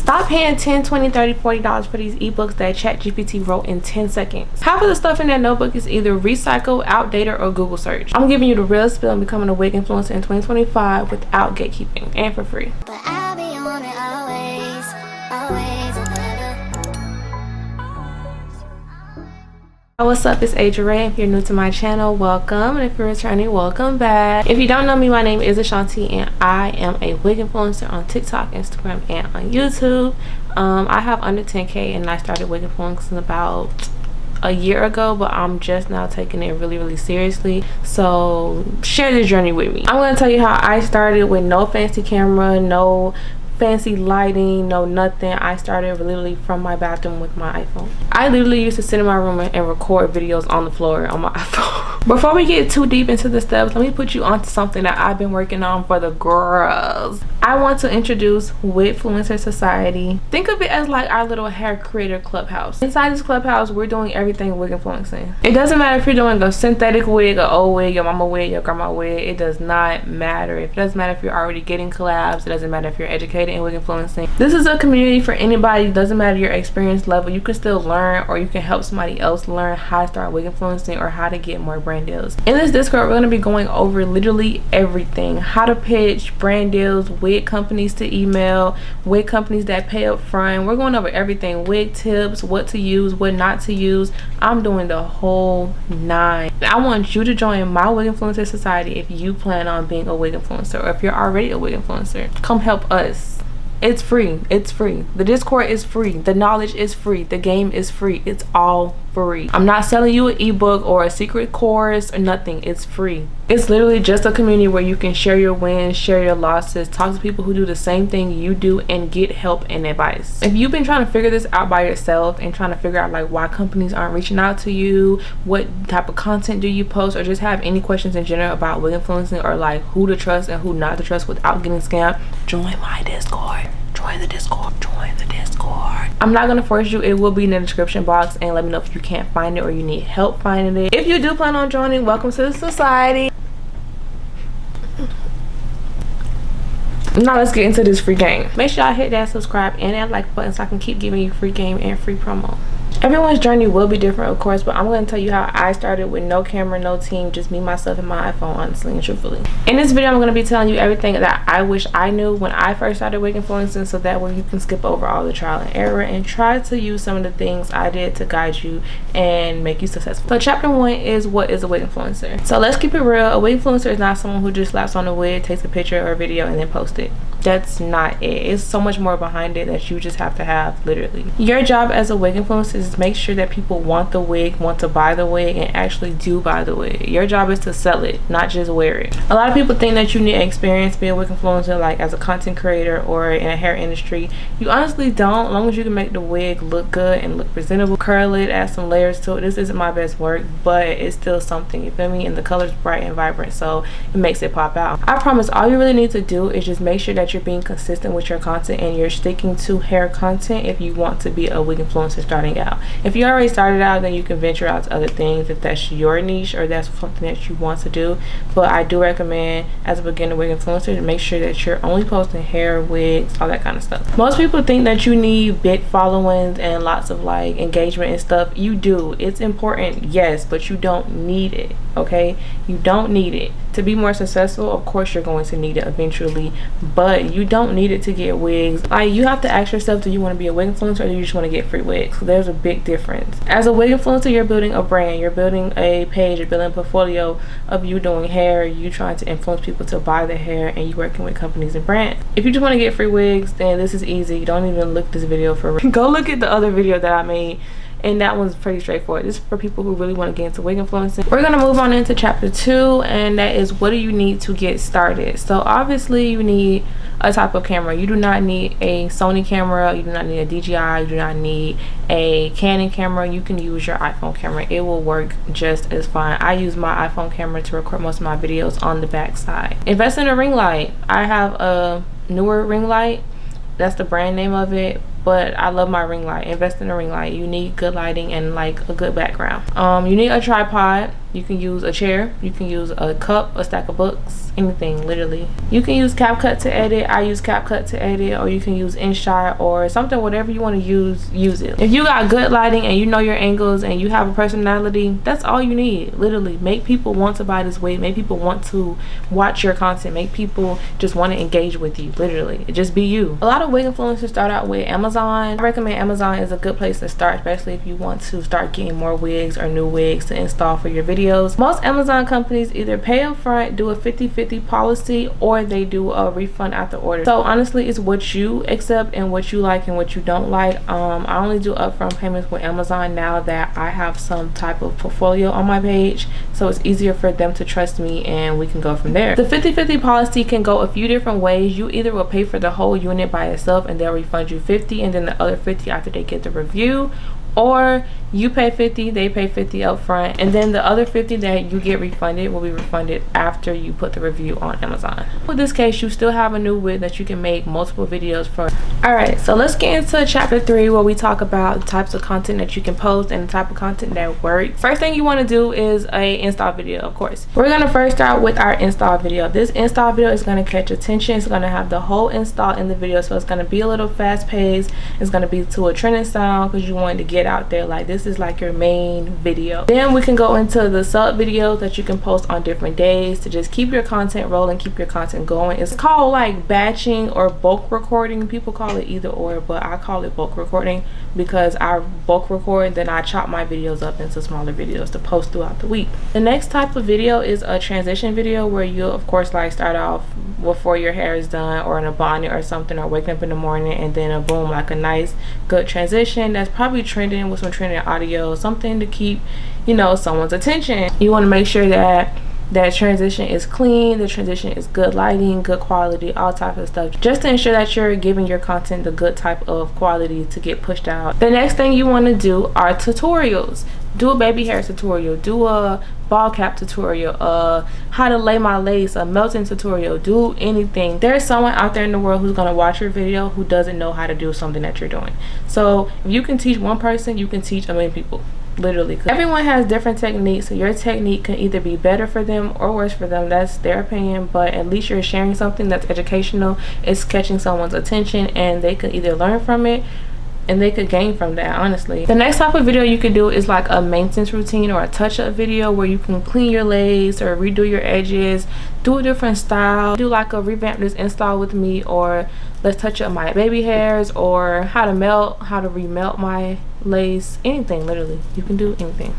Stop paying $10, $20, $30, $40 for these ebooks that ChatGPT wrote in 10 seconds. Half of the stuff in that notebook is either recycled, outdated, or Google search. I'm giving you the real spill on becoming a wig influencer in 2025 without gatekeeping and for free. But I'll be on it always, always and What's up, it's Adria Ray. If you're new to my channel, welcome, and if you're returning, welcome back. If you don't know me, my name is Ashanti and I am a wig influencer on TikTok, Instagram, and on YouTube. I have under 10K and I started wig influencing about a year ago, but I'm just now taking it really seriously, so share this journey with me. I'm going to tell you how I started with no fancy camera, no fancy lighting, no nothing. I started literally from my bathroom with my iPhone. I literally used to sit in my room and record videos on the floor on my iPhone. Before we get too deep into the steps, let me put you onto something that I've been working on for the girls. I want to introduce Wigfluencer Society. Think of it as like our little hair creator clubhouse. Inside this clubhouse, we're doing everything wig influencing. It doesn't matter if you're doing a synthetic wig, an old wig, your mama wig, your grandma wig. It does not matter. It doesn't matter if you're already getting collabs. It doesn't matter if you're educated in wig influencing. This is a community for anybody. It doesn't matter your experience level. You can still learn, or you can help somebody else learn how to start wig influencing or how to get more brand deals. In this Discord, we're going to be going over literally everything. How to pitch brand deals, wig companies to email, wig companies that pay up front. We're going over everything. Wig tips, what to use, what not to use. I'm doing the whole 9. I want you to join my Wig Influencer Society if you plan on being a wig influencer, or if you're already a wig influencer. Come help us. It's free. It's free. The Discord is free. The knowledge is free. The game is free. It's all free. I'm not selling you an ebook or a secret course or nothing. It's free. It's literally just a community where you can share your wins, share your losses, talk to people who do the same thing you do, and get help and advice. If you've been trying to figure this out by yourself and trying to figure out like why companies aren't reaching out to you, what type of content do you post, or just have any questions in general about wig influencing, or like who to trust and who not to trust without getting scammed, join my Discord. Join the Discord. Join the Discord. I'm not gonna force you. It will be in the description box, and let me know if you can't find it or you need help finding it. If you do plan on joining, welcome to the society. Now let's get into this free game. Make sure y'all hit that subscribe and that like button so I can keep giving you free game and free promo. Everyone's journey will be different, of course, but I'm going to tell you how I started with no camera, no team, just me, myself, and my iPhone, honestly and truthfully. In this video, I'm going to be telling you everything that I wish I knew when I first started wig influencing, so that way you can skip over all the trial and error and try to use some of the things I did to guide you and make you successful. So chapter 1 is, what is a wig influencer? So let's keep it real. A wig influencer is not someone who just slaps on a wig, takes a picture or a video, and then posts it. That's not it. It's so much more behind it that you just have to have, literally. Your job as a wig influencer is to make sure that people want the wig, want to buy the wig, and actually do buy the wig. Your job is to sell it, not just wear it. A lot of people think that you need experience to be a wig influencer, like as a content creator or in a hair industry. You honestly don't, as long as you can make the wig look good and look presentable. Curl it, add some layers to it. This isn't my best work, but it's still something, you feel me? And the color's bright and vibrant, so it makes it pop out. I promise all you really need to do is just make sure that you're being consistent with your content and you're sticking to hair content if you want to be a wig influencer starting out. If you already started out, then you can venture out to other things if that's your niche or that's something that you want to do. But I do recommend, as a beginner wig influencer, to make sure that you're only posting hair, wigs, all that kind of stuff. Most people think that you need big followings and lots of like engagement and stuff. You do. It's important, yes, but you don't need it. Okay, you don't need it to be more successful. Of course you're going to need it eventually, but you don't need it to get wigs. Like, you have to ask yourself, do you want to be a wig influencer or do you just want to get free wigs? So there's a big difference. As a wig influencer, you're building a brand, you're building a page, you're building a portfolio of you doing hair, you trying to influence people to buy the hair, and you working with companies and brands. If you just want to get free wigs, then this is easy. Don't even look this video for go look at the other video that I made, and that one's pretty straightforward. This is for people who really want to get into wig influencing. We're going to move on into chapter 2, and that is, what do you need to get started? So obviously you need a type of camera. You do not need a Sony camera, you do not need a DJI, you do not need a Canon camera. You can use your iPhone camera. It will work just as fine. I use my iPhone camera to record most of my videos on the back side. Invest in a ring light. I have a newer ring light. That's the brand name of it. but I love my ring light. Invest in a ring light. You need good lighting and like a good background. You need a tripod. You can use a chair, you can use a cup, a stack of books, anything literally. You can use CapCut to edit. I use CapCut to edit, or you can use InShot or something, whatever you want to use it. If you got good lighting and you know your angles and you have a personality, that's all you need. Literally make people want to buy this wig, make people want to watch your content, make people just want to engage with you. Literally, just be you. A lot of wig influencers start out with Amazon. I recommend Amazon is a good place to start, especially if you want to start getting more wigs or new wigs to install for your videos. Most Amazon companies either pay up front, do a 50-50 policy, or they do a refund after order. So honestly, it's what you accept and what you like and what you don't like. I only do upfront payments with Amazon now that I have some type of portfolio on my page, so it's easier for them to trust me and we can go from there. The 50-50 policy can go a few different ways. You either will pay for the whole unit by itself and they'll refund you 50 and then the other 50 after they get the review, or you pay 50, they pay 50 up front, and then the other 50 that you get refunded will be refunded after you put the review on Amazon. In this case, you still have a new wig that you can make multiple videos for. Alright, so let's get into chapter 3 where we talk about the types of content that you can post and the type of content that works. First thing you want to do is a install video, of course. We're going to first start with our install video. This install video is going to catch attention. It's going to have the whole install in the video, so it's going to be a little fast paced. It's going to be to a trending sound because you want to get out there like this is like your main video. Then we can go into the sub videos that you can post on different days to just keep your content rolling, keep your content going. It's called like batching or bulk recording. People call it either or, but I call it bulk recording because I bulk record, then I chop my videos up into smaller videos to post throughout the week. The next type of video is a transition video where you'll of course like start off before your hair is done or in a bonnet or something, or waking up in the morning, and then a boom, like a nice good transition that's probably trending with some trending audio, something to keep, you know, someone's attention. You want to make sure that that transition is clean, the transition is good lighting, good quality, all types of stuff, just to ensure that you're giving your content the good type of quality to get pushed out. The next thing you want to do are tutorials. Do a baby hair tutorial, do a ball cap tutorial, how to lay my lace, a melting tutorial. Do anything. There's someone out there in the world who's going to watch your video who doesn't know how to do something that you're doing. So if you can teach one person, you can teach a million people. Literally, everyone has different techniques, so your technique can either be better for them or worse for them. That's their opinion, but at least you're sharing something that's educational. It's catching someone's attention and they can either learn from it and they could gain from that, honestly. The next type of video you could do is like a maintenance routine or a touch-up video where you can clean your lace or redo your edges, do a different style, do like a revamp this install with me, or let's touch up my baby hairs, or how to remelt my lace. Anything, literally, you can do anything.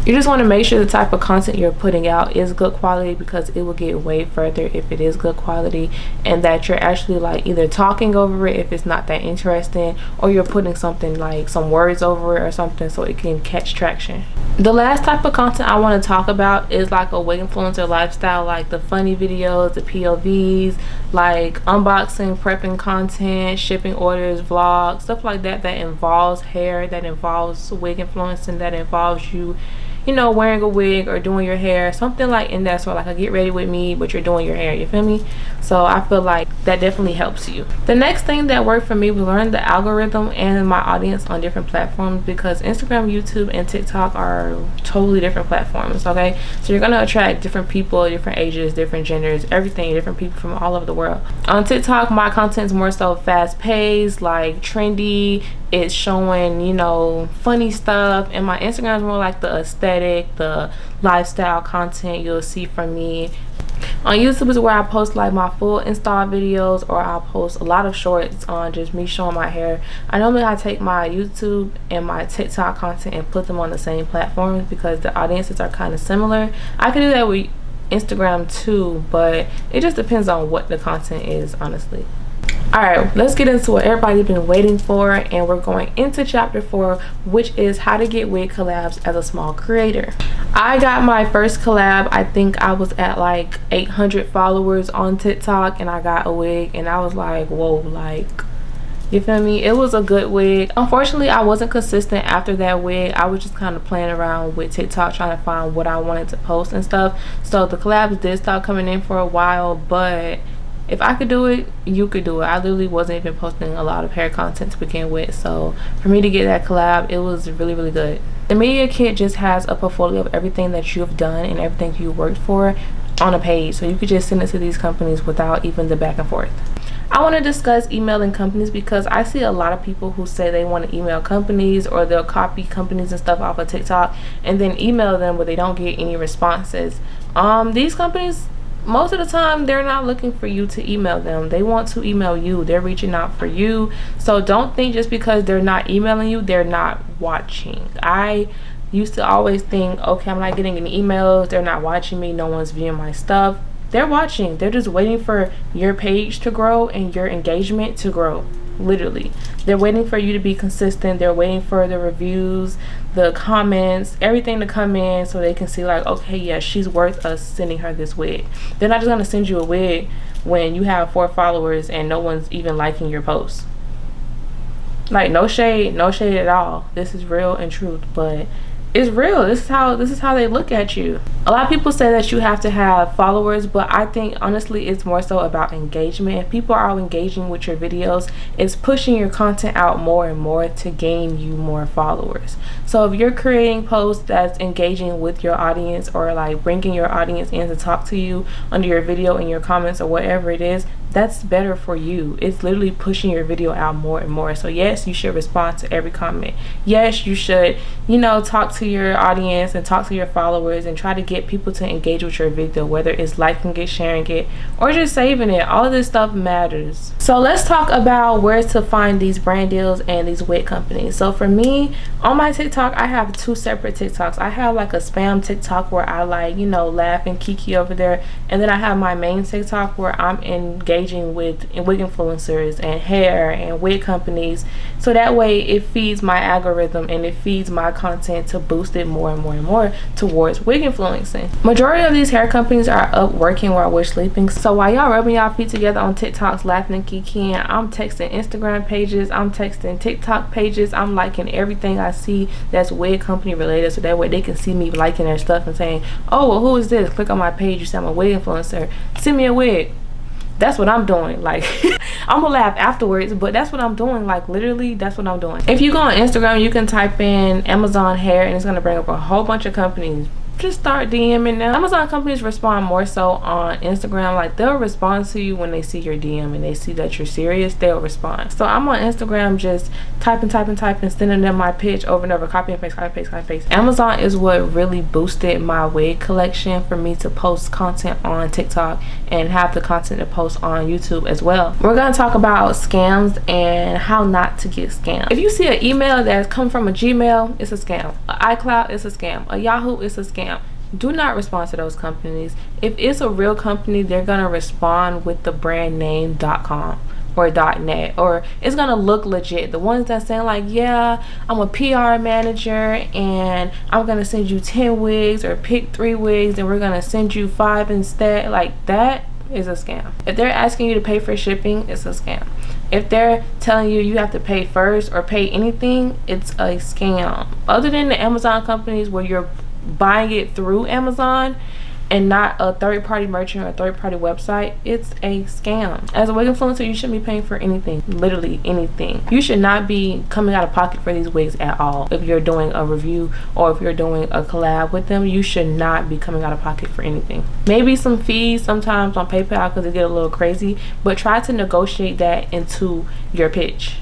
You just want to make sure the type of content you're putting out is good quality, because it will get way further if it is good quality, and that you're actually like either talking over it if it's not that interesting, or you're putting something like some words over it or something so it can catch traction. The last type of content I want to talk about is like a wig influencer lifestyle, like the funny videos, the POVs, like unboxing, prepping content, shipping orders, vlogs, stuff like that that involves hair, that involves wig influencing, that involves you know, wearing a wig or doing your hair, something like in that sort, like a get ready with me but you're doing your hair, you feel me? So I feel like that definitely helps you. The next thing that worked for me was learn the algorithm and my audience on different platforms, because Instagram, YouTube, and TikTok are totally different platforms. Okay, so you're gonna attract different people, different ages, different genders, everything, different people from all over the world. On TikTok, my content is more so fast paced, like trendy. It's showing, you know, funny stuff, and my Instagram is more like the aesthetic, the lifestyle content you'll see from me. On YouTube is where I post like my full install videos, or I'll post a lot of shorts on just me showing my hair. I normally take my YouTube and my TikTok content and put them on the same platforms because the audiences are kind of similar. I can do that with Instagram too, but it just depends on what the content is, honestly. Alright, let's get into what everybody's been waiting for, and we're going into chapter 4, which is how to get wig collabs as a small creator. I got my first collab, I think I was at like 800 followers on TikTok, and I got a wig and I was like, whoa, like, you feel me? It was a good wig. Unfortunately, I wasn't consistent after that wig. I was just kind of playing around with TikTok trying to find what I wanted to post and stuff. So the collabs did stop coming in for a while, but If I could do it, you could do it. I literally wasn't even posting a lot of hair content to begin with, so for me to get that collab, it was really, really good. The media kit just has a portfolio of everything that you've done and everything you worked for on a page, so you could just send it to these companies without even the back and forth. I want to discuss emailing companies because I see a lot of people who say they want to email companies, or they'll copy companies and stuff off of TikTok and then email them, but they don't get any responses. These companies, most of the time, they're not looking for you to email them. They want to email you. They're reaching out for you. So don't think just because they're not emailing you, they're not watching. I used to always think, okay, I'm not getting any emails, they're not watching me, no one's viewing my stuff. They're watching. They're just waiting for your page to grow and your engagement to grow. Literally, they're waiting for you to be consistent. They're waiting for the reviews, the comments, everything to come in so they can see like, okay, yeah, she's worth us sending her this wig. They're not just gonna send you a wig when you have 4 followers and no one's even liking your posts. Like, no shade at all. This is real and truth, but it's real. This is how they look at you. A lot of people say that you have to have followers, but I think honestly it's more so about engagement. If people are engaging with your videos, it's pushing your content out more and more to gain you more followers. So if you're creating posts that's engaging with your audience, or like bringing your audience in to talk to you under your video in your comments or whatever it is, that's better for you. It's literally pushing your video out more and more. So yes, you should respond to every comment. Yes, you should, talk to your audience and talk to your followers and try to get people to engage with your video, whether it's liking it, sharing it, or just saving it. All of this stuff matters. So let's talk about where to find these brand deals and these wig companies. So for me, on my TikTok, I have 2 separate TikToks. I have like a spam TikTok where I laugh and kiki over there, and then I have my main TikTok where I'm engaging with wig influencers and hair and wig companies, so that way it feeds my algorithm and it feeds my content to boost it more and more and more towards wig influencing. Majority of these hair companies are up working while we're sleeping, so while y'all rubbing y'all feet together on TikToks laughing and kikiing, I'm texting Instagram pages, I'm texting TikTok pages, I'm liking everything I see that's wig company related, so that way they can see me liking their stuff and saying, oh, well, who is this? Click on my page, you see I'm a wig influencer, send me a wig. That's what I'm doing. Like, I'm gonna laugh afterwards, but that's what I'm doing. Like, literally, that's what I'm doing. If you go on Instagram, you can type in Amazon hair and it's gonna bring up a whole bunch of companies. Just start DMing them. Amazon companies respond more so on Instagram. Like, they'll respond to you when they see your DM and they see that you're serious, they'll respond. So I'm on Instagram just typing, sending them my pitch over and over, copy and paste, copy, paste, copy, paste. Amazon is what really boosted my wig collection for me to post content on TikTok and have the content to post on YouTube as well. We're gonna talk about scams and how not to get scammed. If you see an email that's come from a Gmail, it's a scam. An iCloud, it's a scam. A Yahoo, it's a scam. Do not respond to those companies. If it's a real company, they're gonna respond with the brand name .com or .net, or it's gonna look legit. The ones that saying like, yeah, I'm a PR manager and I'm gonna send you 10 wigs or pick 3 wigs and we're gonna send you 5 instead, like that is a scam. If they're asking you to pay for shipping, it's a scam. If they're telling you you have to pay first or pay anything, it's a scam. Other than the Amazon companies where you're buying it through Amazon and not a third-party merchant or a third-party website, it's a scam. As a wig influencer, you shouldn't be paying for anything, literally anything. You should not be coming out of pocket for these wigs at all. If you're doing a review or if you're doing a collab with them, you should not be coming out of pocket for anything. Maybe some fees sometimes on PayPal because they get a little crazy, but try to negotiate that into your pitch.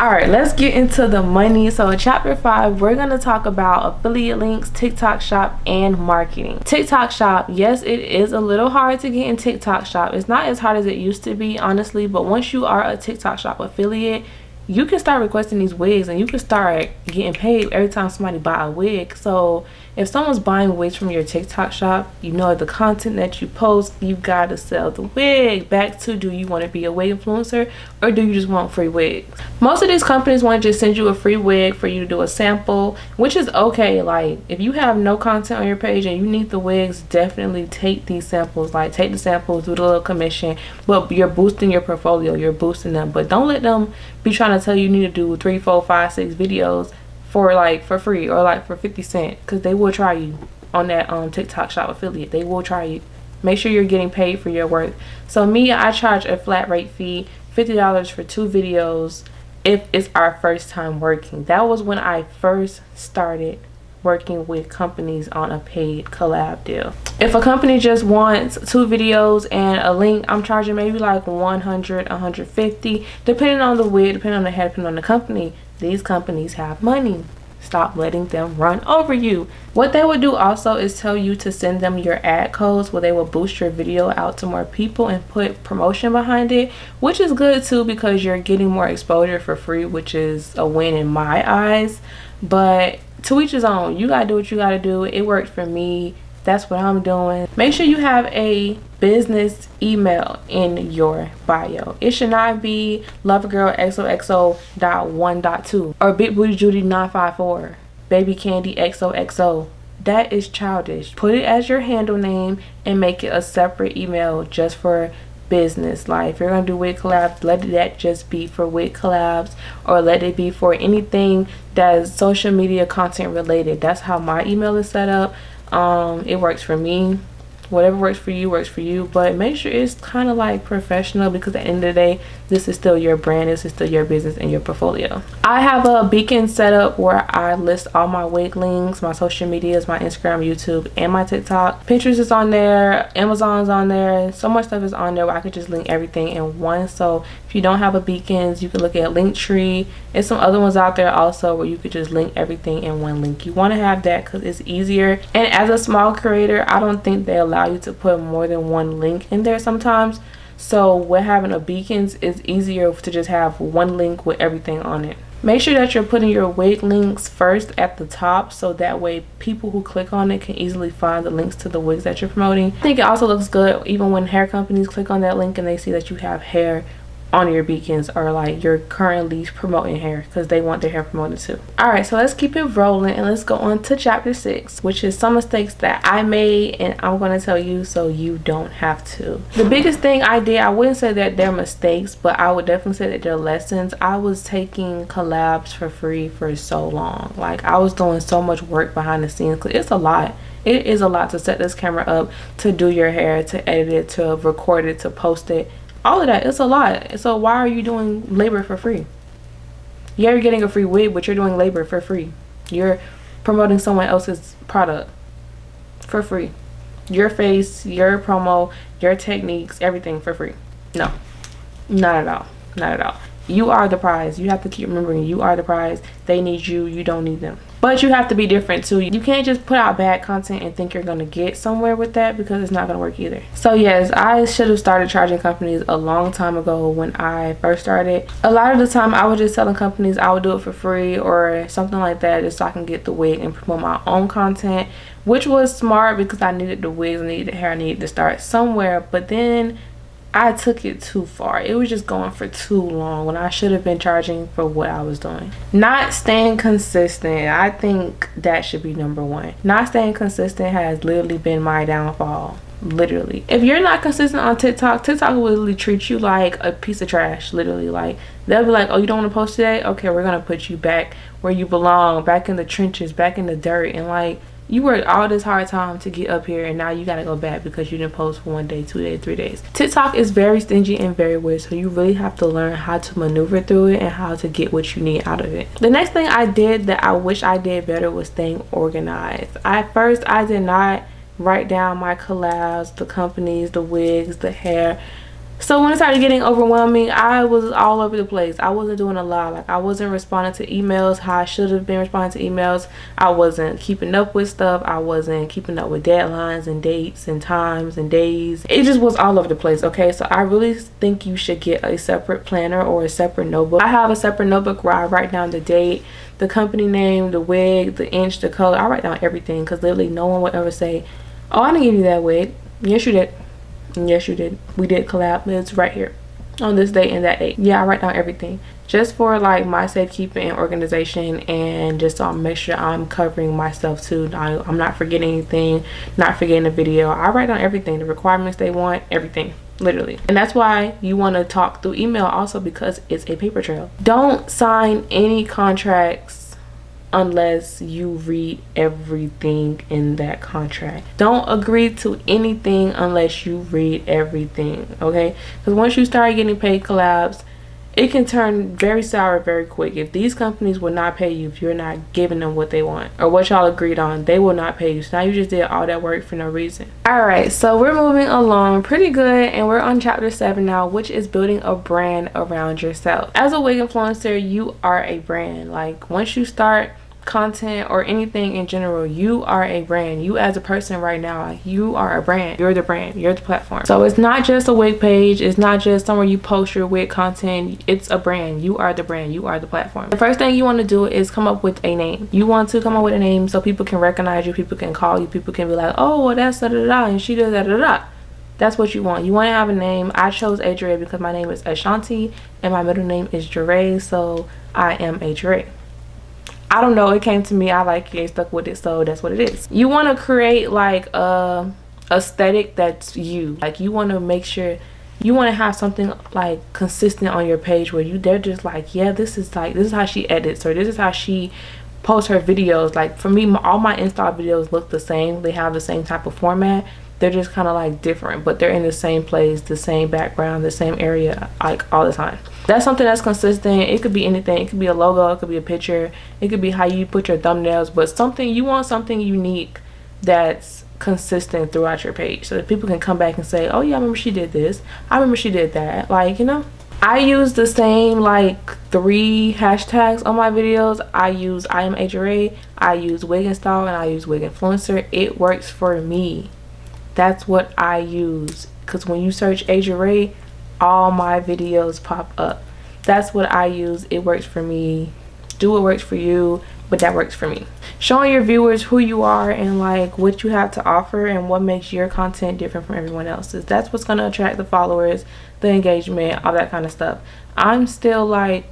All right, let's get into the money. So in chapter 5, we're going to talk about affiliate links, TikTok shop, and marketing. TikTok shop, yes, it is a little hard to get in TikTok shop. It's not as hard as it used to be, honestly, but once you are a TikTok shop affiliate, you can start requesting these wigs and you can start getting paid every time somebody buy a wig. So if someone's buying wigs from your TikTok shop, you know the content that you post, you gotta sell the wig. Back to, do you want to be a wig influencer or do you just want free wigs? Most of these companies want to just send you a free wig for you to do a sample, which is okay. Like, if you have no content on your page and you need the wigs, definitely take these samples. Like, take the samples, do the little commission, but you're boosting your portfolio, you're boosting them. But don't let them be trying to tell you need to do 3, 4, 5, 6 videos for free or like for 50 cents, because they will try you on that TikTok shop affiliate. They will try you. Make sure you're getting paid for your work. So me, I charge a flat rate fee, $50 for 2 videos if it's our first time working. That was when I first started working with companies on a paid collab deal. If a company just wants 2 videos and a link, I'm charging maybe like 100, 150, depending on the wig, depending on the hair, depending on the company. These companies have money. Stop letting them run over you. What they would do also is tell you to send them your ad codes, where they will boost your video out to more people and put promotion behind it, which is good too, because you're getting more exposure for free, which is a win in my eyes. But to each his own. You gotta do what you gotta do. It worked for me. That's what I'm doing. Make sure you have a business email in your bio. It should not be lovergirlxoxo.1.2 or bigbootyjudy954, baby candy xoxo. That is childish. Put it as your handle name and make it a separate email just for business. Like, if you're gonna do wig collabs, let that just be for wig collabs, or let it be for anything that is social media content related. That's how my email is set up. It works for me. Whatever works for you, but make sure it's kind of like professional, because at the end of the day, this is still your brand, this is still your business and your portfolio. I have a beacon set up where I list all my wig links, my social medias, my Instagram, YouTube, and my TikTok. Pinterest is on there, Amazon's on there, so much stuff is on there where I could just link everything in one. So if you don't have a beacons, you can look at Linktree. There's some other ones out there also where you could just link everything in one link. You want to have that because it's easier, and as a small creator, I don't think they allow you to put more than one link in there sometimes. So with having a beacons, it's easier to just have one link with everything on it. Make sure that you're putting your wig links first at the top, so that way people who click on it can easily find the links to the wigs that you're promoting. I think it also looks good even when hair companies click on that link and they see that you have hair on your beacons, or like you're currently promoting hair, because they want their hair promoted too. All right, so let's keep it rolling and let's go on to chapter 6, which is some mistakes that I made and I'm going to tell you so you don't have to. The biggest thing I did, I wouldn't say that they're mistakes, but I would definitely say that they're lessons. I was taking collabs for free for so long. Like, I was doing so much work behind the scenes, because it's a lot. It is a lot to set this camera up, to do your hair, to edit it, to record it, to post it. All of that, it's a lot. So why are you doing labor for free? Yeah, you're getting a free wig, but you're doing labor for free. You're promoting someone else's product for free. Your face, your promo, your techniques, everything for free. No, not at all. Not at all. You are the prize. You have to keep remembering, you are the prize. They need you, you don't need them. But you have to be different too. You can't just put out bad content and think you're gonna get somewhere with that, because it's not gonna work either. So yes, I should have started charging companies a long time ago when I first started. A lot of the time I was just telling companies I would do it for free or something like that, just so I can get the wig and promote my own content, which was smart because I needed the wigs, I needed the hair, I needed to start somewhere. But then I took it too far. It was just going for too long when I should have been charging for what I was doing. Not staying consistent. I think that should be number one. Not staying consistent has literally been my downfall. Literally. If you're not consistent on TikTok, TikTok will literally treat you like a piece of trash. Literally. Like, they'll be like, oh, you don't want to post today? Okay, we're gonna put you back where you belong, back in the trenches, back in the dirt. And like, you worked all this hard time to get up here, and now you gotta go back because you didn't post for 1 day, 2 days, 3 days. TikTok is very stingy and very weird, so you really have to learn how to maneuver through it and how to get what you need out of it. The next thing I did that I wish I did better was staying organized. At first, I did not write down my collabs, the companies, the wigs, the hair. So when it started getting overwhelming, I was all over the place. I wasn't doing a lot. Like, I wasn't responding to emails how I should have been responding to emails. I wasn't keeping up with stuff. I wasn't keeping up with deadlines and dates and times and days. It just was all over the place, okay? So I really think you should get a separate planner or a separate notebook. I have a separate notebook where I write down the date, the company name, the wig, the inch, the color. I write down everything, because literally no one would ever say, oh, I didn't give you that wig. Yes, you did. Yes, you did. We did collab. It's right here on this date and that date. Yeah, I write down everything just for like my safekeeping and organization, and just to make sure I'm covering myself too. I'm not forgetting anything, not forgetting a video. I write down everything, the requirements they want, everything, literally. And that's why you want to talk through email also, because it's a paper trail. Don't sign any contracts unless you read everything in that contract. Don't agree to anything unless you read everything, okay? Because once you start getting paid collabs, it can turn very sour very quick. If these companies will not pay you if you're not giving them what they want or what y'all agreed on, they will not pay you. So now you just did all that work for no reason. All right, so we're moving along pretty good, and we're on chapter 7 now, which is building a brand around yourself. As a wig influencer, you are a brand. Like, once you start content or anything in general, you are a brand. You as a person right now, like, you are a brand. You're the brand. You're the platform. So it's not just a wig page. It's not just somewhere you post your wig content. It's a brand. You are the brand. You are the platform. The first thing you want to do is come up with a name. You want to come up with a name so people can recognize you, people can call you, people can be like, oh, well, that's da da da and she does da da da. That's what you want. You want to have a name. I chose Ajere because my name is Ashanti and my middle name is Jure, so I am Ajere. I don't know, it came to me, I like it, stuck with it, so that's what it is. You want to create like a aesthetic that's you. Like, you want to make sure you want to have something like consistent on your page where they're just like, yeah, this is how she edits, or this is how she posts her videos. Like, for me, all my Insta videos look the same. They have the same type of format. They're just kind of like different, but they're in the same place, the same background, the same area, like all the time. That's something that's consistent. It could be anything. It could be a logo, it could be a picture, it could be how you put your thumbnails, but you want something unique that's consistent throughout your page so that people can come back and say, oh yeah, I remember she did this, I remember she did that. Like, you know, I use the same like 3 hashtags on my videos. I use I am Ajere, I use wig and style, and I use wig influencer. It works for me. That's what I use, because when you search Ajere, all my videos pop up. That's what I use. It works for me. Do what works for you, but that works for me. Showing your viewers who you are and like what you have to offer and what makes your content different from everyone else's. That's what's going to attract the followers, the engagement, all that kind of stuff. I'm still like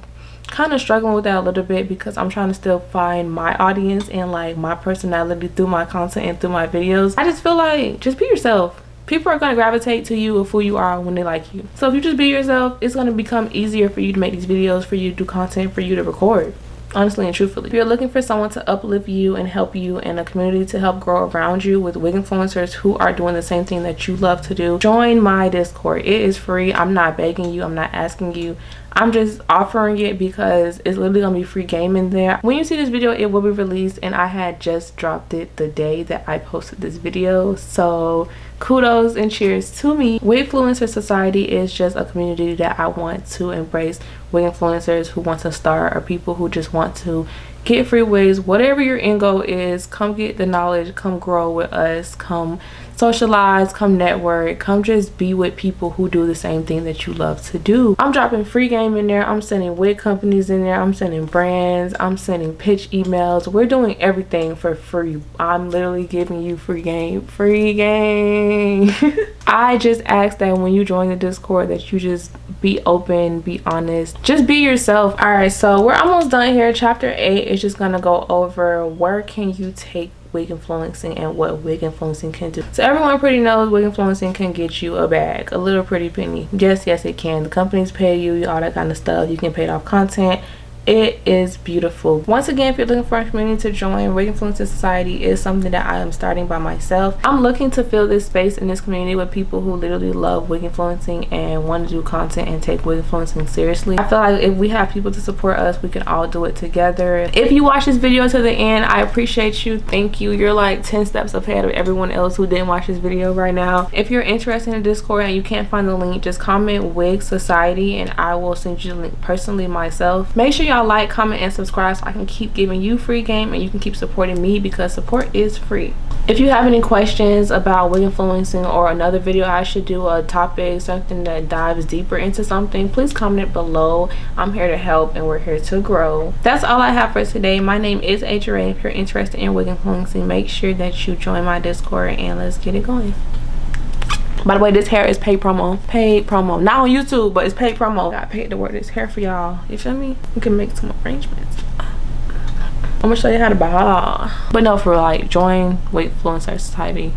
kind of struggling with that a little bit because I'm trying to still find my audience and like my personality through my content and through my videos. I just feel like, just be yourself. People are going to gravitate to you of who you are when they like you. So if you just be yourself, it's going to become easier for you to make these videos, for you to do content, for you to record. Honestly and truthfully, if you're looking for someone to uplift you and help you, and a community to help grow around you with wig influencers who are doing the same thing that you love to do, join my Discord. It is free. I'm not begging you, I'm not asking you, I'm just offering it because it's literally gonna be free game in there. When you see this video, it will be released, and I had just dropped it the day that I posted this video, so kudos and cheers to me. Wig Influencer Society is just a community that I want to embrace wig influencers who want to start, or people who just want to get free wigs. Whatever your end goal is, come get the knowledge, come grow with us, come socialize, come network, come just be with people who do the same thing that you love to do. I'm dropping free game in there. I'm sending wig companies in there. I'm sending brands. I'm sending pitch emails. We're doing everything for free. I'm literally giving you free game. Free game. I just ask that when you join the Discord that you just be open, be honest, just be yourself. All right, so we're almost done here. Chapter 8 is just gonna go over where can you take wig influencing and what wig influencing can do. So everyone pretty knows wig influencing can get you a bag, a little pretty penny. Yes, it can. The companies pay you, all that kind of stuff. You can pay it off content. It is beautiful. Once again, if you're looking for a community to join, Wig Influencer Society is something that I am starting by myself. I'm looking to fill this space in this community with people who literally love wig influencing and want to do content and take wig influencing seriously. I feel like if we have people to support us, we can all do it together. If you watch this video to the end, I appreciate you. Thank you. You're like 10 steps ahead of everyone else who didn't watch this video right now. If you're interested in Discord and you can't find the link, just comment Wig Society and I will send you the link personally myself. Make sure y'all like, comment, and subscribe so I can keep giving you free game and you can keep supporting me, because support is free. If you have any questions about wig influencing or another video I should do, a topic, something that dives deeper into something, please comment below. I'm here to help and we're here to grow. That's all I have for today. My name is Ajere. If you're interested in wig influencing, make sure that you join my Discord and let's get it going. By the way, this hair is paid promo. Paid promo. Not on YouTube, but it's paid promo. I paid to wear this hair for y'all. You feel me? We can make some arrangements. I'm gonna show you how to buy. But no, for like, join Wig Influencer Society.